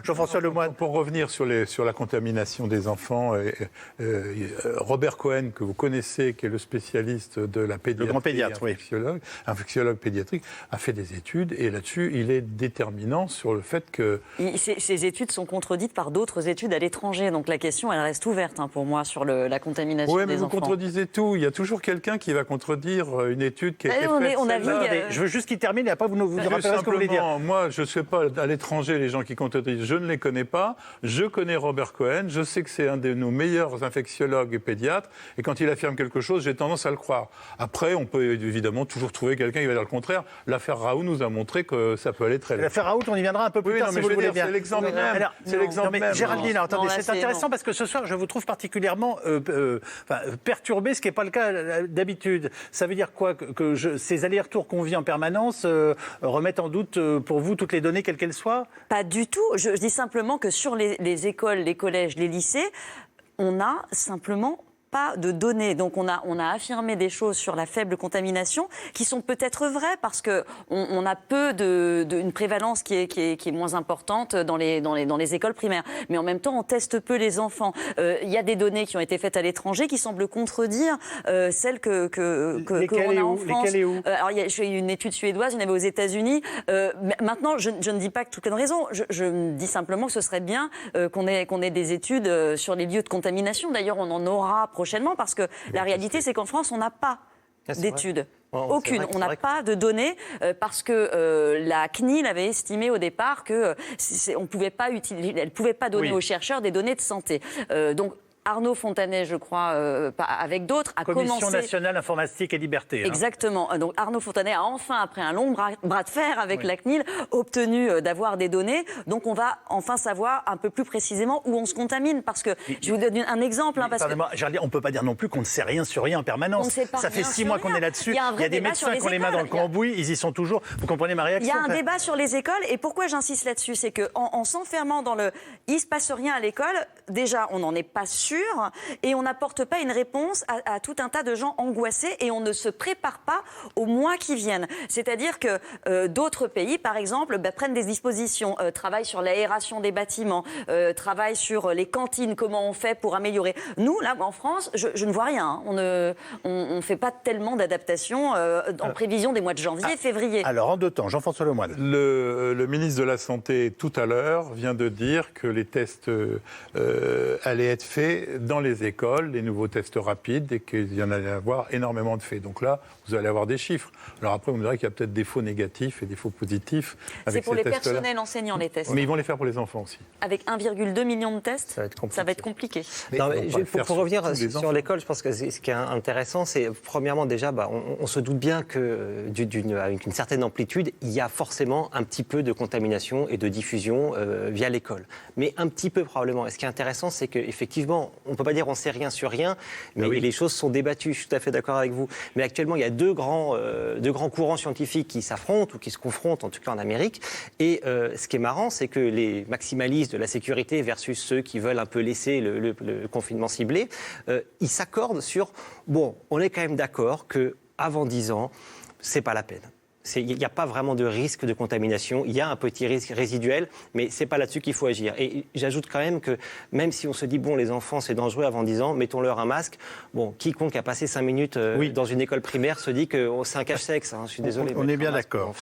Jean-François Lemoyne. Pour revenir sur la contamination des enfants, Robert Cohen, que vous connaissez, qui est le spécialiste de la pédiatrie, le grand pédiatre, infectiologue pédiatrique, a fait des études et là-dessus, il est déterminant sur le fait que... Ces études sont contredites par d'autres études à l'étranger, donc la question, elle reste ouverte pour moi sur la contamination des enfants. Oui, mais vous contredisez tout. Il y a toujours quelqu'un qui va contredire une étude qui a été faite. Je veux juste qu'il termine et après vous nous rappellerez ce que vous voulez dire. Moi, je ne sais pas à l'étranger les gens qui contredisent, je ne les connais pas. Je connais Robert Cohen, je sais que c'est un de nos meilleurs infectiologues et pédiatres, et quand il affirme quelque chose, j'ai tendance à le croire. Après, on peut évidemment toujours trouver quelqu'un qui va dire le contraire. L'affaire Raoult nous a montré que ça peut aller très loin. L'affaire Raoult, on y viendra un peu plus tard, si vous le voulez bien. C'est l'exemple même. C'est l'exemple même. Géraldine, attendez, c'est intéressant parce que ce soir, je vous trouve particulièrement perturbé, ce qui n'est pas le cas d'habitude. Ça veut dire quoi que ces allers-retours qu'on vit en permanence remettent en doute pour vous toutes les données, quelles qu'elles soient? Pas du tout. Je dis simplement que sur les écoles, les collèges, les lycées, on n'a simplement pas de données. Donc on a affirmé des choses sur la faible contamination qui sont peut-être vraies parce qu'on a peu une prévalence qui est moins importante dans les écoles primaires. Mais en même temps, on teste peu les enfants. Il y a des données qui ont été faites à l'étranger qui semblent contredire celles qu'on a en France. Lesquelles et où? Alors il y a une étude suédoise, il y en avait aux États-Unis. Maintenant, je ne dis pas que toutes les raisons. Je dis simplement que ce serait bien qu'on ait des études sur les lieux de contamination. D'ailleurs, on en aura prochainement, parce que la réalité, c'est qu'en France, on n'a pas d'études. Aucune. On n'a pas de données parce que la CNIL avait estimé au départ qu'elle ne pouvait pas donner aux chercheurs des données de santé. Donc, Arnaud Fontanet, je crois, avec d'autres, a commencé... Commission nationale informatique et liberté. Exactement. Donc Arnaud Fontanet a enfin, après un long bras de fer avec la CNIL, obtenu d'avoir des données. Donc on va enfin savoir un peu plus précisément où on se contamine. Parce que, je vous donne un exemple. Pardonnez-moi, on ne peut pas dire non plus qu'on ne sait rien sur rien en permanence. Ça fait 6 mois qu'on est là-dessus. Il y a des médecins qui ont les mains dans le cambouis, ils y sont toujours. Vous comprenez ma réaction? Il y a un débat sur les écoles. Et pourquoi j'insiste là-dessus? C'est qu'en s'enfermant dans le « il ne se passe rien à l'école », déjà, on n'en est pas sûr. Et on n'apporte pas une réponse à tout un tas de gens angoissés et on ne se prépare pas aux mois qui viennent. C'est-à-dire que d'autres pays, par exemple, prennent des dispositions, travaillent sur l'aération des bâtiments, travaillent sur les cantines, comment on fait pour améliorer. Nous, là, en France, je ne vois rien. On ne fait pas tellement d'adaptation en prévision des mois de janvier et février. Alors, en 2 temps, Jean-François Lemoyne. Le ministre de la Santé, tout à l'heure, vient de dire que les tests allaient être faits dans les écoles, les nouveaux tests rapides, et qu'il y en allait avoir énormément de faits. Donc là, vous allez avoir des chiffres. Alors après, vous me direz qu'il y a peut-être des faux négatifs et des faux positifs. C'est pour les personnels enseignants, les tests. Mais ils vont les faire pour les enfants aussi. Avec 1,2 million de tests, ça va être compliqué. Pour revenir sur l'école, je pense que ce qui est intéressant, c'est premièrement déjà, on se doute bien qu'avec une certaine amplitude, il y a forcément un petit peu de contamination et de diffusion via l'école. Mais un petit peu probablement. Et ce qui est intéressant, c'est qu'effectivement, on ne peut pas dire on ne sait rien sur rien, mais les choses sont débattues, je suis tout à fait d'accord avec vous. Mais actuellement, il y a deux grands courants scientifiques qui s'affrontent ou qui se confrontent, en tout cas en Amérique. Et ce qui est marrant, c'est que les maximalistes de la sécurité versus ceux qui veulent un peu laisser le confinement ciblé, ils s'accordent sur, on est quand même d'accord qu'avant 10 ans, c'est pas la peine. Il n'y a pas vraiment de risque de contamination. Il y a un petit risque résiduel, mais ce n'est pas là-dessus qu'il faut agir. Et j'ajoute quand même que même si on se dit, les enfants, c'est dangereux avant 10 ans, mettons-leur un masque. Quiconque a passé 5 minutes dans une école primaire se dit que c'est un cache-sexe. Je suis désolé. On est bien d'accord.